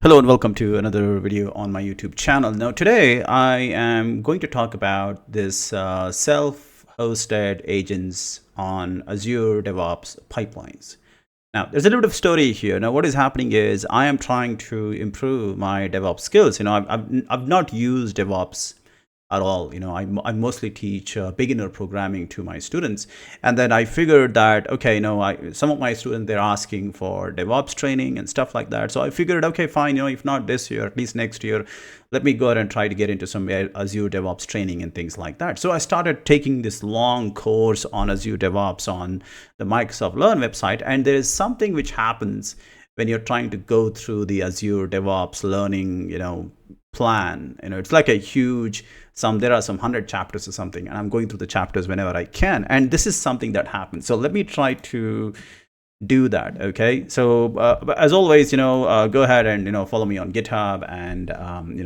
Hello and welcome to another video on my YouTube channel. Now today I am going to talk about this self-hosted agents on Azure Devops pipelines. Now there's a little bit of story here. Now what is happening is I am trying to improve my DevOps skills. I've not used DevOps at all. I mostly teach beginner programming to my students, and then I figured that okay, some of my students, they're asking for DevOps training and stuff like that. So I figured, okay, fine, if not this year, at least next year, let me go ahead and try to get into some Azure DevOps training and things like that. So I started taking this long course on Azure DevOps on the Microsoft Learn website, and there is something which happens when you're trying to go through the Azure DevOps learning, plan. It's like a huge there are some 100 chapters or something, and I'm going through the chapters whenever I can, and this is something that happens. So let me try to do that. Okay, so as always, go ahead and follow me on GitHub, and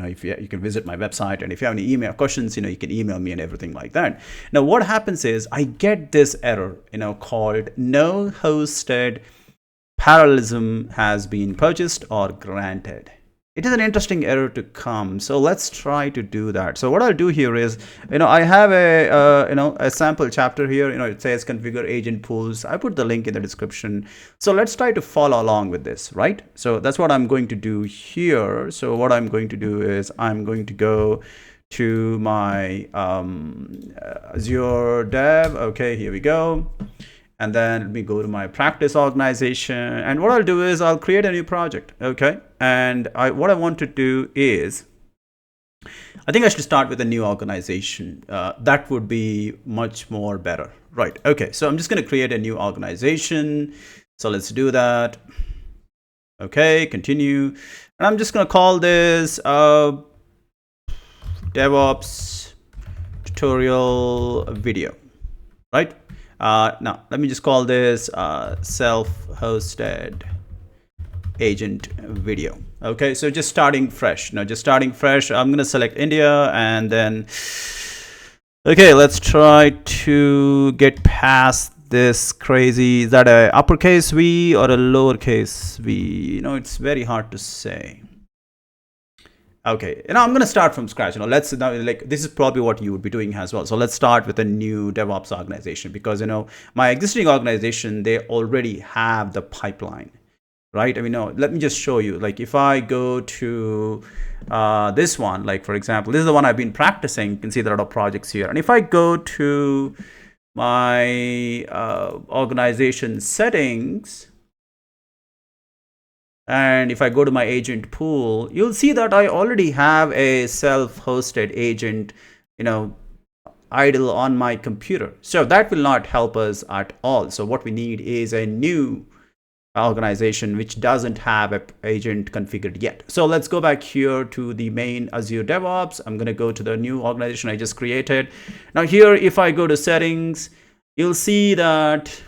if you can visit my website, and if you have any email questions, you can email me and everything like that. Now what happens is I get this error called no hosted parallelism has been purchased or granted. It is an interesting error to come, so let's try to do that. So what I'll do here is, I have a sample chapter here. It says configure agent pools. I put the link in the description. So let's try to follow along with this, right? So that's what I'm going to do here. So what I'm going to do is I'm going to go to my Azure Dev. Okay, here we go. And then let me go to my practice organization. And what I'll do is I'll create a new project. Okay. And what I want to do is, I think I should start with a new organization. That would be much more better. Right. Okay. So I'm just going to create a new organization. So let's do that. Okay. Continue. And I'm just going to call this DevOps tutorial video. Right. Now let me just call this self-hosted agent video. Okay, so just starting fresh. I'm going to select India, and then okay, let's try to get past this crazy. Is that a uppercase V or a lowercase V? It's very hard to say. Okay, I'm going to start from scratch. Let's this is probably what you would be doing as well. So let's start with a new DevOps organization, because my existing organization, they already have the pipeline, right? Let me just show you. Like if I go to this one, like for example, this is the one I've been practicing. You can see there are a lot of projects here. And if I go to my organization settings, and if I go to my agent pool, you'll see that I already have a self-hosted agent, idle on my computer. So that will not help us at all. So what we need is a new organization which doesn't have an agent configured yet. So let's go back here to the main Azure DevOps. I'm going to go to the new organization I just created. Now here, if I go to settings, you'll see that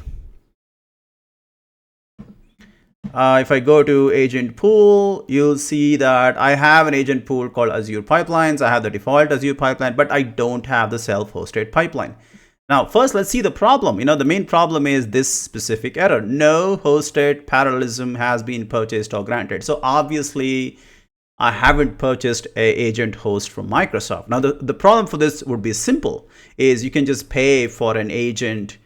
if I go to agent pool, you'll see that I have an agent pool called Azure Pipelines. I have the default Azure pipeline, but I don't have the self-hosted pipeline. Now, first, let's see the problem. The main problem is this specific error. No hosted parallelism has been purchased or granted. So obviously, I haven't purchased an agent host from Microsoft. Now, the problem for this would be simple, is you can just pay for an agent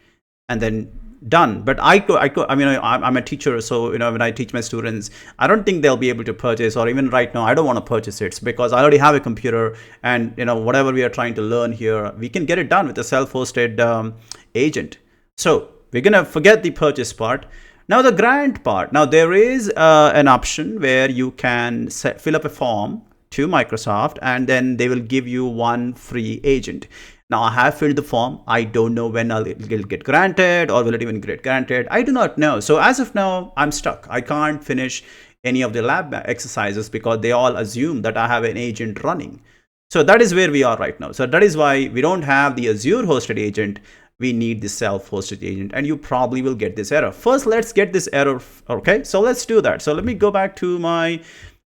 and then done. But I'm a teacher, so when I teach my students, I don't think they'll be able to purchase, or even right now I don't want to purchase it, because I already have a computer, and whatever we are trying to learn here, we can get it done with a self-hosted agent. So we're gonna forget the purchase part. Now the grant part. Now there is an option where you can fill up a form to Microsoft, and then they will give you one free agent. Now I have filled the form. I don't know when it'll get granted, or will it even get granted. I do not know. So as of now, I'm stuck. I can't finish any of the lab exercises because they all assume that I have an agent running. So that is where we are right now. So that is why we don't have the Azure hosted agent. We need the self-hosted agent, and you probably will get this error. First, let's get this error. Okay, so let's do that. So let me go back to my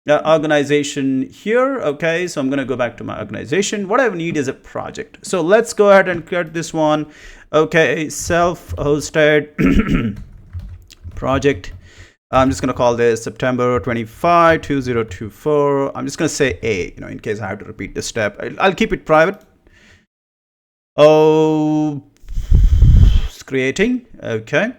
organization here. Okay, so I'm going to go back to my organization. What I need is a project. So let's go ahead and create this one. Okay, self-hosted project. I'm just going to call this September 25, 2024. I'm just going to say A, in case I have to repeat this step. I'll keep it private. Oh, it's creating. Okay.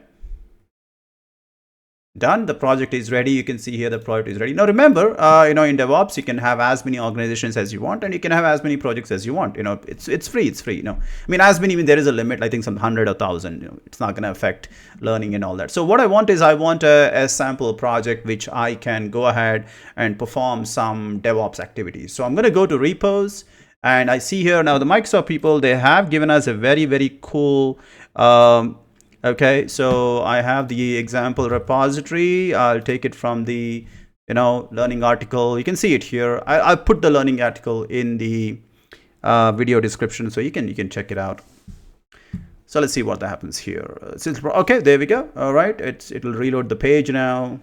Done. The project is ready. You can see here the project is ready. Now remember, in DevOps, you can have as many organizations as you want, and you can have as many projects as you want. It's free. It's free. I mean, as many. I mean, there is a limit. I think some 100 or 1,000. It's not going to affect learning and all that. So what I want is a sample project which I can go ahead and perform some DevOps activities. So I'm going to go to repos, and I see here now the Microsoft people, they have given us a very, very cool. Okay, so I have the example repository. I'll take it from the learning article. You can see it here. I'll put the learning article in the video description, so you can check it out. So let's see what happens here. Okay, there we go. All right, it'll reload the page now.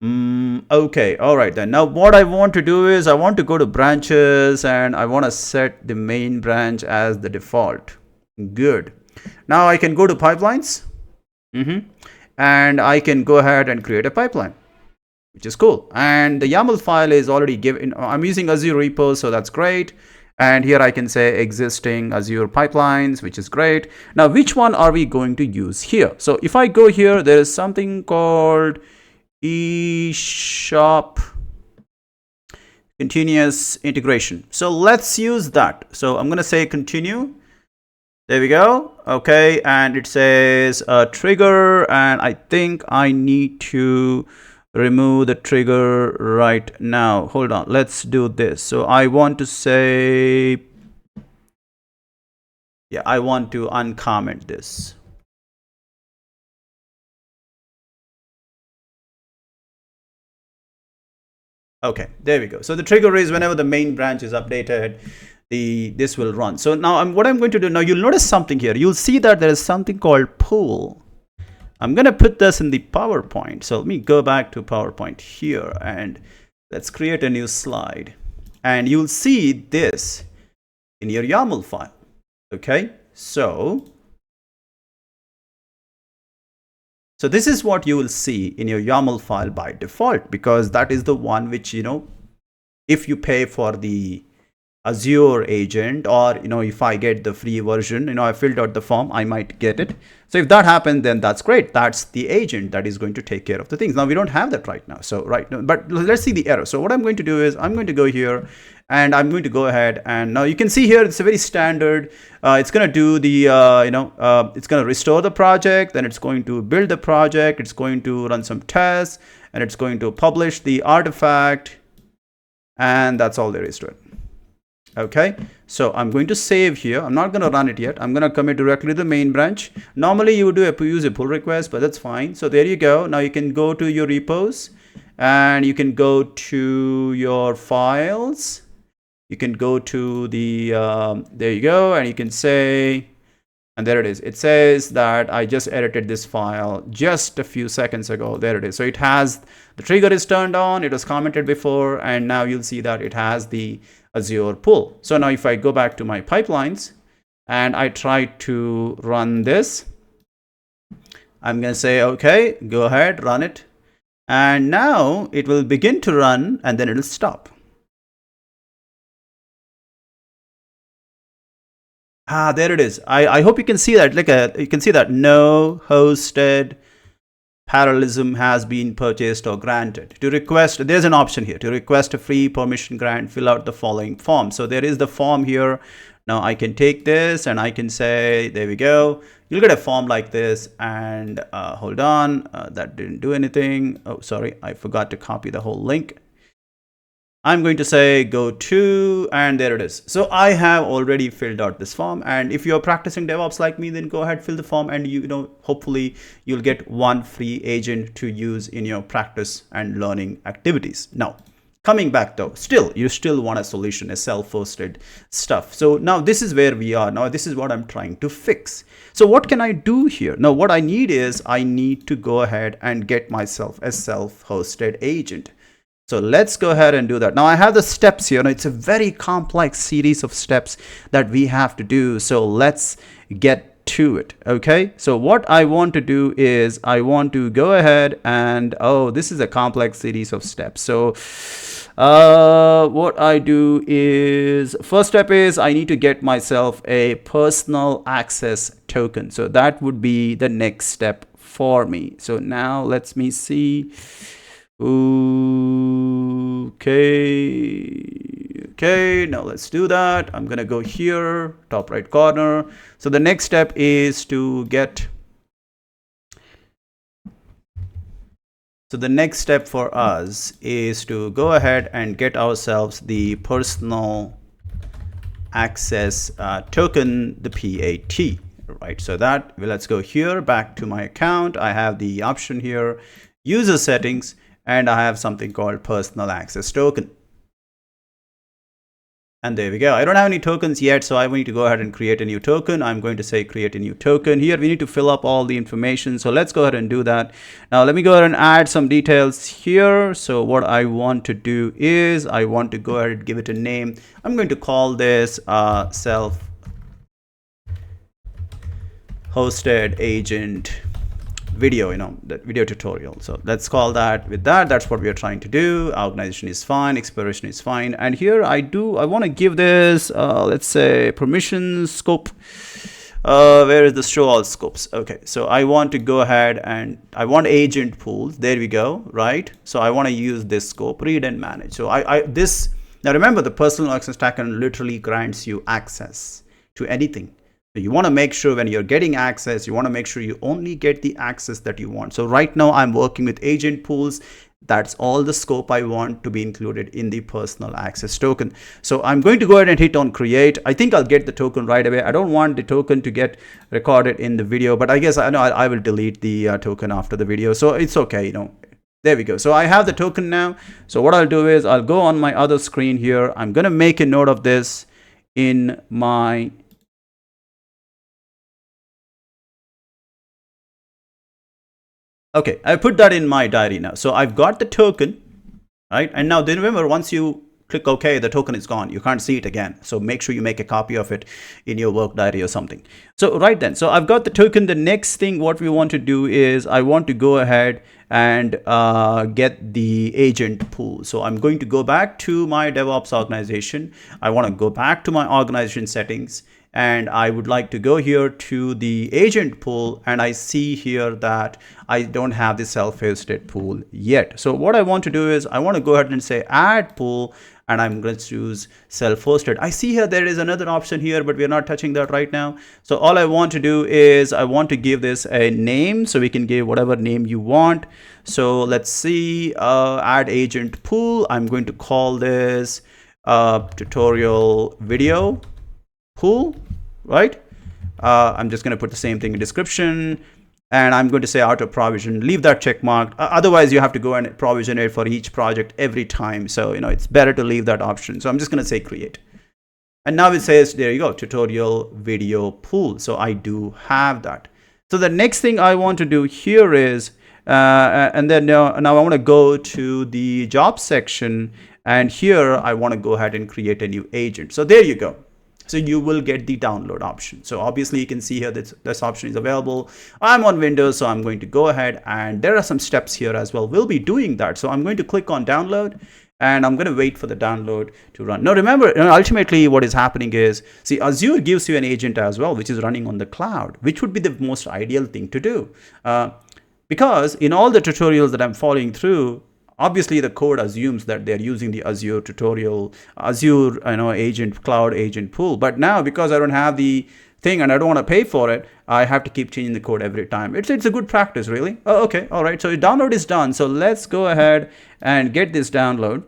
Okay, all right then. Now what I want to do is I want to go to branches, and I want to set the main branch as the default. Good. Now I can go to pipelines, and I can go ahead and create a pipeline, which is cool. And the YAML file is already given. I'm using Azure repos, so that's great. And here I can say existing Azure pipelines, which is great. Now, which one are we going to use here? So if I go here, there is something called eShop continuous integration. So let's use that. So I'm going to say continue. There we go. Okay, and it says trigger, and I think I need to remove the trigger right now. Hold on, let's do this. So I want to say, yeah, I want to uncomment this. Okay, there we go. So the trigger is whenever the main branch is updated, this will run. So now what I'm going to do now, you'll notice something here. You'll see that there is something called pool. I'm going to put this in the PowerPoint. So let me go back to PowerPoint here, and let's create a new slide. And you'll see this in your YAML file. Okay, so this is what you will see in your YAML file by default, because that is the one which, if you pay for the Azure agent, or if I get the free version, I filled out the form, I might get it. So if that happens, then that's great. That's the agent that is going to take care of the things. Now we don't have that right now. So but let's see the error. So what I'm going to do is I'm going to go here, and I'm going to go ahead, and now you can see here it's a very standard. It's going to do the it's going to restore the project, then it's going to build the project, it's going to run some tests, and it's going to publish the artifact, and that's all there is to it. Okay, so I'm going to save here. I'm not going to run it yet. I'm going to commit directly to the main branch. Normally you would use a pull request, but that's fine. So there you go. Now you can go to your repos, and you can go to your files. You can go to the there you go, and you can say, and there it is. It says that I just edited this file just a few seconds ago. There it is. So it has the trigger is turned on. It was commented before, and now you'll see that it has the Azure pool. So now if I go back to my pipelines and I try to run this, I'm going to say, okay, go ahead, run it. And now it will begin to run, and then it'll stop. There it is. I hope you can see that. You can see that no hosted parallelism has been purchased or granted. To request, there's an option here to request a free permission grant, fill out the following form. So there is the form here. Now I can take this and I can say, there we go. You'll get a form like this, and hold on, that didn't do anything. Oh, sorry, I forgot to copy the whole link. I'm going to say go to, and there it is. So I have already filled out this form, and if you're practicing DevOps like me, then go ahead, fill the form, and hopefully you'll get one free agent to use in your practice and learning activities. Now, coming back though, you still want a solution, a self-hosted stuff. So now this is where we are. Now this is what I'm trying to fix. So what can I do here? Now what I need is I need to go ahead and get myself a self-hosted agent. So let's go ahead and do that. Now I have the steps here. Now it's a very complex series of steps that we have to do. So let's get to it. Okay, so what I want to do is I want to go ahead and, oh, this is a complex series of steps. So what I do is, first step is I need to get myself a personal access token. So that would be the next step for me. So now let me see. Okay, now let's do that. I'm gonna go here, top right corner. So the next step is to get, so the next step for us is to go ahead and get ourselves the personal access token, the PAT, right? So that, let's go here, back to my account. I have the option here, user settings, and I have something called personal access token. And there we go. I don't have any tokens yet, so I need to go ahead and create a new token. I'm going to say create a new token. Here we need to fill up all the information. So let's go ahead and do that. Now let me go ahead and add some details here. So what I want to do is I want to go ahead and give it a name. I'm going to call this self-hosted agent video, that video tutorial. So let's call that with that. That's what we are trying to do. Organization is fine, exploration is fine, and here I want to give this let's say permissions scope. Where is the show all scopes? Okay, so I want to go ahead and I want agent pools. There we go, right? So I want to use this scope, read and manage. So this, now remember, the personal access token literally grants you access to anything. You want to make sure when you're getting access, you want to make sure you only get the access that you want. So right now I'm working with agent pools. That's all the scope I want to be included in the personal access token. So I'm going to go ahead and hit on create. I think I'll get the token right away. I don't want the token to get recorded in the video, but I guess I know I will delete the token after the video. So it's okay, There we go. So I have the token now. So what I'll do is I'll go on my other screen here. I'm going to make a note of this in my okay, I put that in my diary now. So I've got the token, right? And now then remember, once you click OK, the token is gone. You can't see it again. So make sure you make a copy of it in your work diary or something. So right then, so I've got the token. The next thing what we want to do is I want to go ahead and get the agent pool. So I'm going to go back to my DevOps organization. I want to go back to my organization settings. And I would like to go here to the agent pool, and I see here that I don't have the self-hosted pool yet. So what I want to do is I want to go ahead and say add pool, and I'm going to choose self-hosted. I see here there is another option here, but we're not touching that right now. So all I want to do is I want to give this a name, so we can give whatever name you want. So let's see, add agent pool. I'm going to call this tutorial video pool, right? I'm just going to put the same thing in description, and I'm going to say auto provision. Leave that check marked. Otherwise, you have to go and provision it for each project every time. So it's better to leave that option. So I'm just going to say create, and now it says there you go, tutorial video pool. So I do have that. So the next thing I want to do here is and then now I want to go to the job section, and here I want to go ahead and create a new agent. So there you go. So you will get the download option. So obviously you can see here that this option is available. I'm on Windows, so I'm going to go ahead, and there are some steps here as well. We'll be doing that. So I'm going to click on download, and I'm going to wait for the download to run. Now remember, ultimately what is happening is, see, Azure gives you an agent as well, which is running on the cloud, which would be the most ideal thing to do. Because in all the tutorials that I'm following through, obviously the code assumes that they're using the Azure agent, cloud agent pool. But now, because I don't have the thing and I don't want to pay for it, I have to keep changing the code every time. It's a good practice, really. Oh, okay, all right. So the download is done. So let's go ahead and get this download.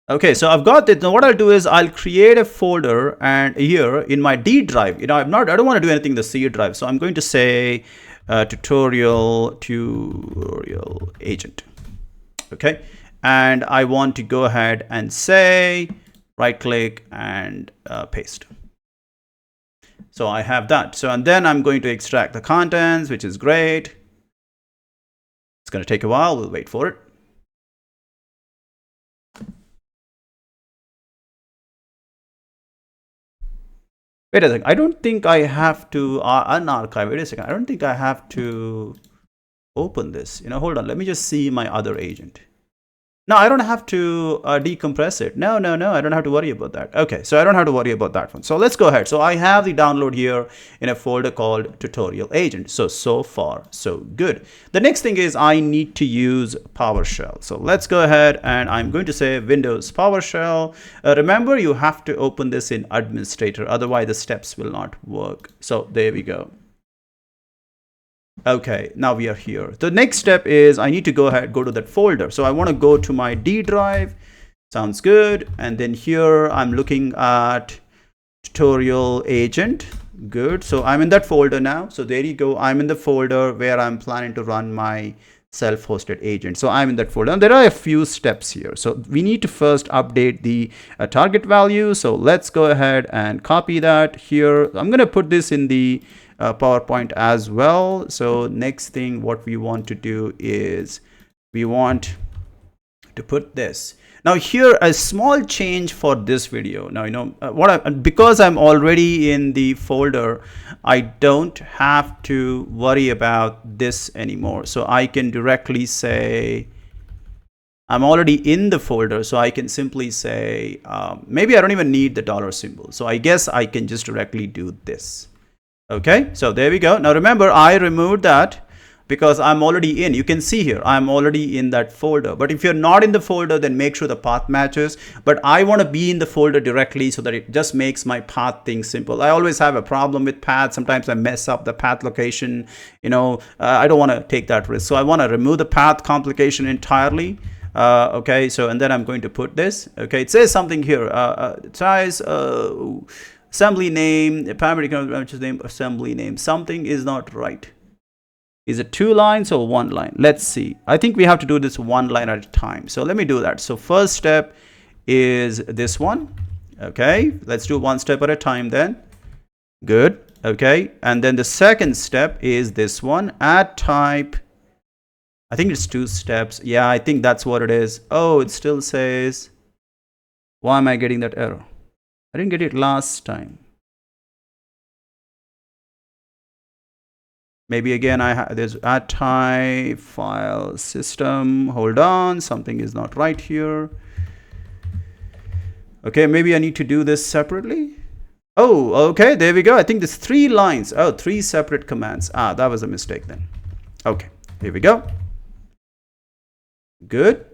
Okay, so I've got it. Now what I'll do is I'll create a folder, and here in my D drive, I don't want to do anything in the C drive. So I'm going to say tutorial agent. Okay, and I want to go ahead and say right click and paste. So I have that. So, and then I'm going to extract the contents, which is great. It's going to take a while. We'll wait for it. Wait a second. I don't think I have to unarchive. Wait a second. I don't think I have to open this. Hold on. Let me just see my other agent. No, I don't have to decompress it. No, I don't have to worry about that. Okay, so I don't have to worry about that one. So let's go ahead. So I have the download here in a folder called tutorial agent. So far, so good. The next thing is I need to use PowerShell. So let's go ahead and I'm going to say Windows PowerShell. Remember, you have to open this in administrator. Otherwise, the steps will not work. So there we go. Okay, now we are here. The next step is I need to go to that folder. So I want to go to my D drive. Sounds good. And then here I'm looking at tutorial agent. Good. So I'm in that folder now. So there you go. I'm in the folder where I'm planning to run my self-hosted agent. So I'm in that folder, and there are a few steps here. So we need to first update the target value. So let's go ahead and copy that here. I'm going to put this in the PowerPoint as well. So next thing, what we want to do is we want to put this. Now here, a small change for this video. Now, because I'm already in the folder, I don't have to worry about this anymore. So I can directly say, I'm already in the folder. So I can simply say, maybe I don't even need the dollar symbol. So I guess I can just directly do this. Okay, so there we go. Now remember, I removed that because I'm already in. You can see here, I'm already in that folder. But if you're not in the folder, then make sure the path matches. But I want to be in the folder directly so that it just makes my path thing simple. I always have a problem with path. Sometimes I mess up the path location. I don't want to take that risk. So I want to remove the path complication entirely. Okay, so and then I'm going to put this. Okay, it says something here. Size. Assembly name, parameter name, assembly name. Something is not right. Is it 2 lines or 1 line? Let's see. I think we have to do this 1 line at a time. So let me do that. So first step is this one. Okay, let's do 1 step at a time then. Good. Okay, and then the second step is this one. Add type. I think it's 2 steps. Yeah, I think that's what it is. Oh, it still says. Why am I getting that error? I didn't get it last time. Maybe again, there's add type file system. Hold on, something is not right here. Okay, maybe I need to do this separately. Oh, okay, there we go. I think there's 3 lines. Oh, 3 separate commands. That was a mistake then. Okay, here we go. Good.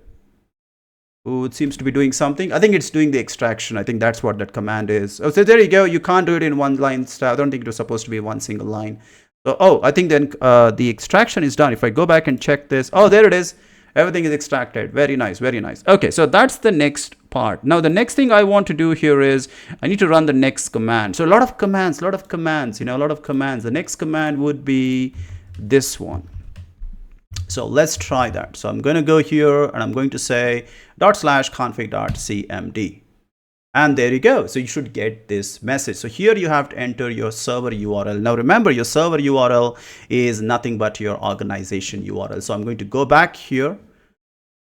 Oh, it seems to be doing something. I think it's doing the extraction. I think that's what that command is. Oh, so there you go. You can't do it in 1 line. I don't think it was supposed to be 1 single line. So, I think then the extraction is done. If I go back and check this, oh, there it is. Everything is extracted. Very nice, very nice. Okay, so that's the next part. Now, the next thing I want to do here is I need to run the next command. So a lot of commands, a lot of commands. The next command would be this one. So let's try that. So I'm going to go here and I'm going to say /config.cmd. And there you go. So you should get this message. So here you have to enter your server URL. Now remember, your server URL is nothing but your organization URL. So I'm going to go back here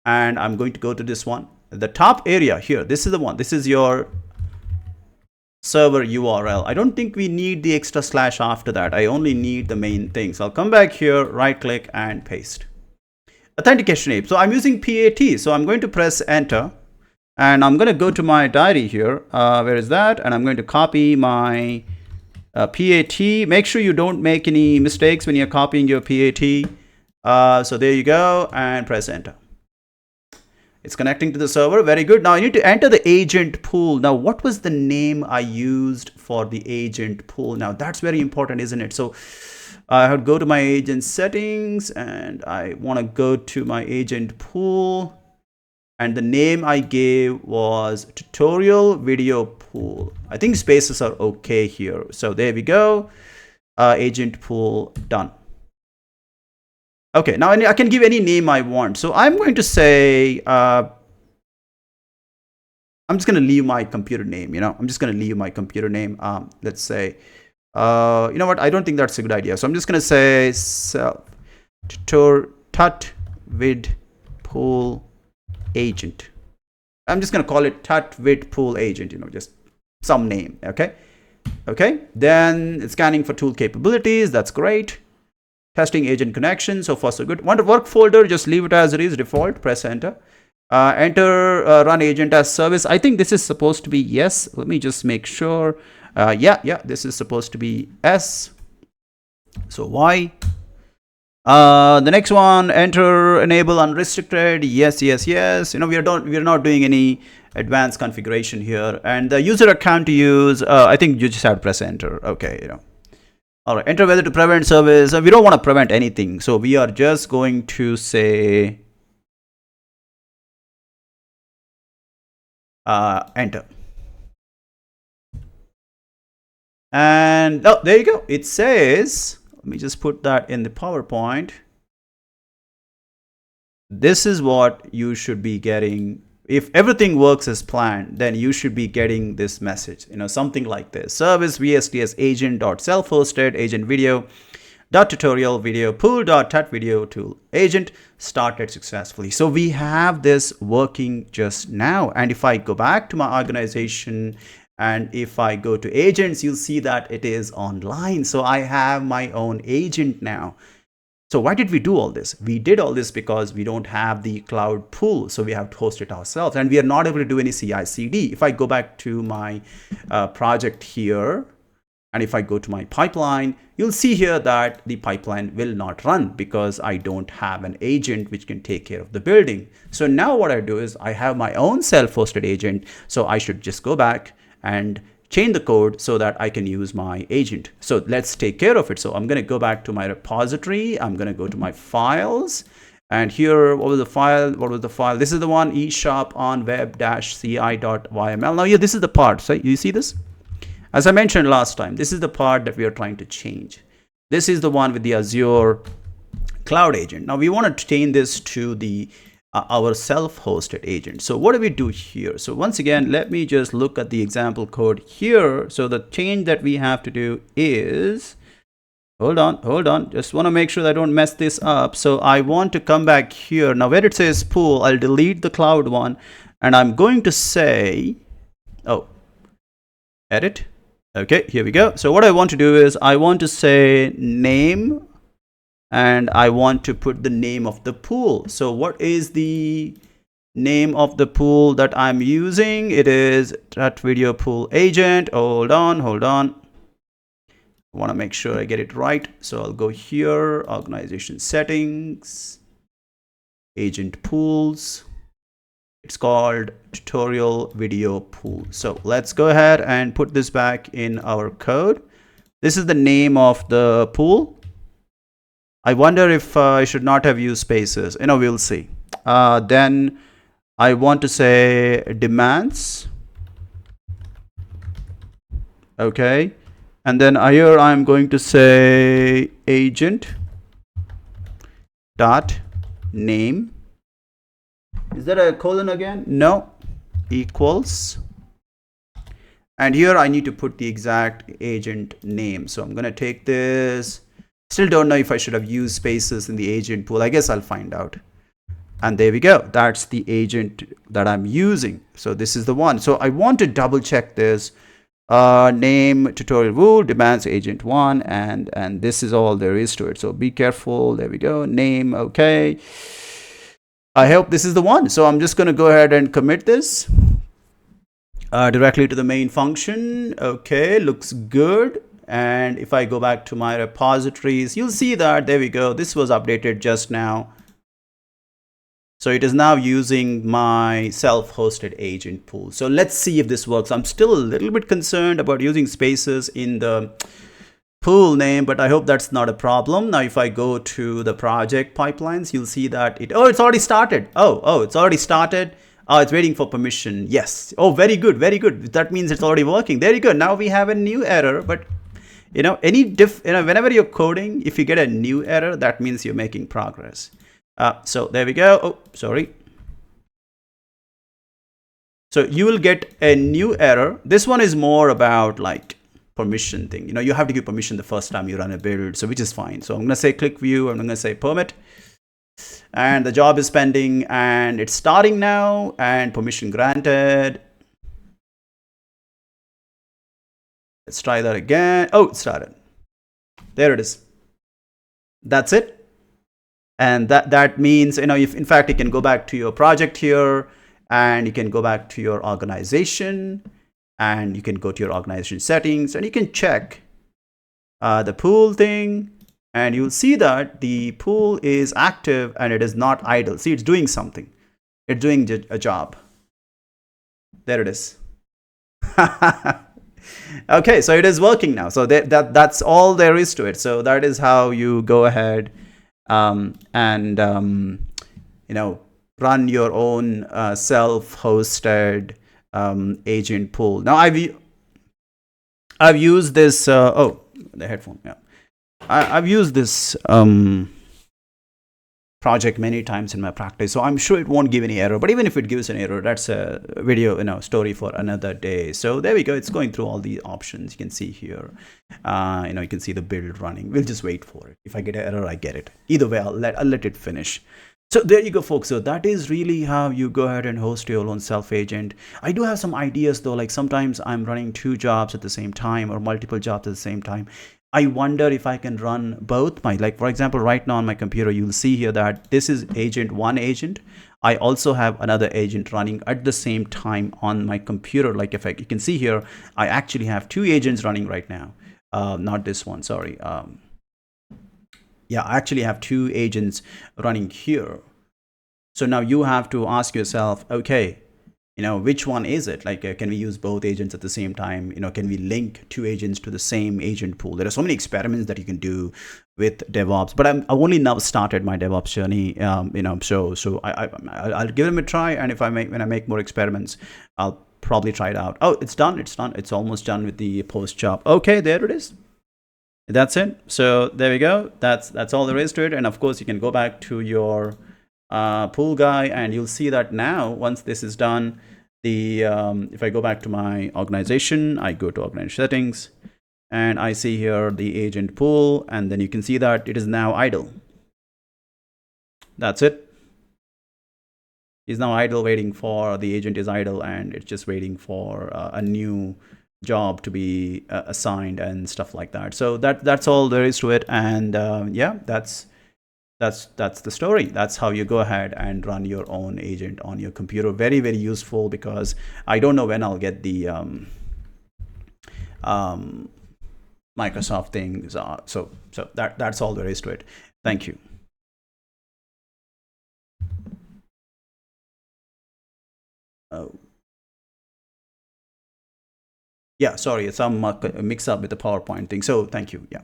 and I'm going to go to this one. The top area here, this is the one. This is your server URL. I don't think we need the extra slash after that. I only need the main thing. So I'll come back here, right click and paste. Authentication name. So I'm using PAT. So I'm going to press enter and I'm going to go to my diary here. Where is that? And I'm going to copy my PAT. Make sure you don't make any mistakes when you're copying your PAT. So there you go and press enter. It's connecting to the server. Very good. Now I need to enter the agent pool. Now, what was the name I used for the agent pool? Now that's very important, isn't it? So I would go to my agent settings and I want to go to my agent pool. And the name I gave was tutorial video pool. I think spaces are okay here. So there we go. Agent pool done. Okay, now I can give any name I want. So I'm going to say, I'm just going to leave my computer name, I'm just going to leave my computer name. Let's say, you know what? I don't think that's a good idea. So I'm just going to say tut vid pool agent. I'm just going to call it tut vid pool agent, just some name. Okay. Okay, then it's scanning for tool capabilities. That's great. Testing agent connection. So far, so good. Want a work folder? Just leave it as it is, default. Press enter. Enter run agent as service. I think this is supposed to be yes. Let me just make sure. Yeah, this is supposed to be S. So Y. The next one, enter enable unrestricted. Yes. We're not doing any advanced configuration here. And the user account to use, I think you just have to press enter. Okay, all right, enter whether to prevent service. We don't want to prevent anything, so we are just going to say enter. And oh, there you go. It says, let me just put that in the PowerPoint. This is what you should be getting. If everything works as planned, then you should be getting this message, something like this: service vsts agent dot self hosted agent video dot tutorial video pool dot tat video tool agent started successfully. So we have this working just now. And if I go back to my organization and if I go to agents, you'll see that it is online. So I have my own agent now. So why did we do all this? We did all this because we don't have the cloud pool. So we have to host it ourselves, and we are not able to do any CI/CD. If I go back to my project here, and if I go to my pipeline, you'll see here that the pipeline will not run because I don't have an agent which can take care of the building. So now what I do is I have my own self-hosted agent. So I should just go back and change the code so that I can use my agent. So let's take care of it. So I'm going to go back to my repository. I'm going to go to my files. And here, what was the file? This is the one, eShop on web-ci.yml. Now here, this is the part. So you see this? As I mentioned last time, this is the part that we are trying to change. This is the one with the Azure Cloud Agent. Now we want to change this to the our self-hosted agent. So what do we do here? So once again, let me just look at the example code here. So the change that we have to do is, hold on, just want to make sure that I don't mess this up. So I want to come back here. Now where it says pool, I'll delete the cloud one, and I'm going to say, edit. Okay, here we go. So what I want to do is I want to say name, and I want to put the name of the pool. So what is the name of the pool that I'm using? It is that video pool agent. Hold on. I want to make sure I get it right. So I'll go here, organization settings, agent pools. It's called tutorial video pool. So let's go ahead and put this back in our code. This is the name of the pool. I wonder if I should not have used spaces. We'll see. Then I want to say demands. Okay. And then here I'm going to say agent dot name. Is that a colon again? No. Equals. And here I need to put the exact agent name. So I'm going to take this. Still don't know if I should have used spaces in the agent pool. I guess I'll find out. And there we go. That's the agent that I'm using. So this is the one. So I want to double check this. Name tutorial rule demands agent one, and this is all there is to it. So be careful. There we go. Name. Okay. I hope this is the one. So I'm just going to go ahead and commit this directly to the main function. Okay. Looks good. And if I go back to my repositories, you'll see that there we go. This was updated just now. So it is now using my self-hosted agent pool. So let's see if this works. I'm still a little bit concerned about using spaces in the pool name, but I hope that's not a problem. Now, if I go to the project pipelines, you'll see that it's already started. It's already started. It's waiting for permission. Yes. Oh, very good. That means it's already working. There you go. Now we have a new error, but whenever you're coding, if you get a new error, that means you're making progress. So there we go. Oh, sorry. So you will get a new error. This one is more about like permission thing. You have to give permission the first time you run a build, so which is fine. So I'm going to say click view, and I'm going to say permit, and the job is pending, and it's starting now, and permission granted. Let's try that again. Oh, it started. There it is. That's it. And that means, if in fact you can go back to your project here, and you can go back to your organization, and you can go to your organization settings, and you can check the pool thing, and you'll see that the pool is active and it is not idle. See, it's doing something. It's doing a job. There it is. Okay, so it is working now. So that's all there is to it. So that is how you go ahead and run your own self-hosted agent pool. Now I've used this. Oh, the headphone. Yeah, I've used this project many times in my practice, so I'm sure it won't give any error. But even if it gives an error, that's a video, story for another day. So there we go. It's going through all the options. You can see here. You can see the build running. We'll just wait for it. If I get an error, I get it. Either way, I'll let it finish. So there you go, folks. So that is really how you go ahead and host your own self agent. I do have some ideas though. Like sometimes I'm running 2 jobs at the same time or multiple jobs at the same time. I wonder if I can run both like for example, right now on my computer, you'll see here that this is one agent. I also have another agent running at the same time on my computer. Like if you can see here, I actually have 2 agents running right now. Not this one, sorry. Yeah, I actually have 2 agents running here. So now you have to ask yourself, okay, which one is it? Like, can we use both agents at the same time? Can we link 2 agents to the same agent pool? There are so many experiments that you can do with DevOps, but I've only now started my DevOps journey. So I'll give them a try, and when I make more experiments, I'll probably try it out. Oh, it's done. It's almost done with the post job. Okay, there it is. That's it. So there we go. That's all there is to it. And of course, you can go back to your pool guy, and you'll see that now once this is done, if I go back to my organization, I go to organization settings, and I see here the agent pool, and then you can see that it is now idle. That's it. Is now idle, waiting for the agent is idle, and it's just waiting for a new job to be assigned and stuff like that. So that's all there is to it. And yeah, that's the story. That's how you go ahead and run your own agent on your computer. Very, very useful, because I don't know when I'll get the Microsoft things. So that's all there is to it. Thank you. Oh. Yeah, sorry, it's some mix up with the PowerPoint thing. So thank you. Yeah.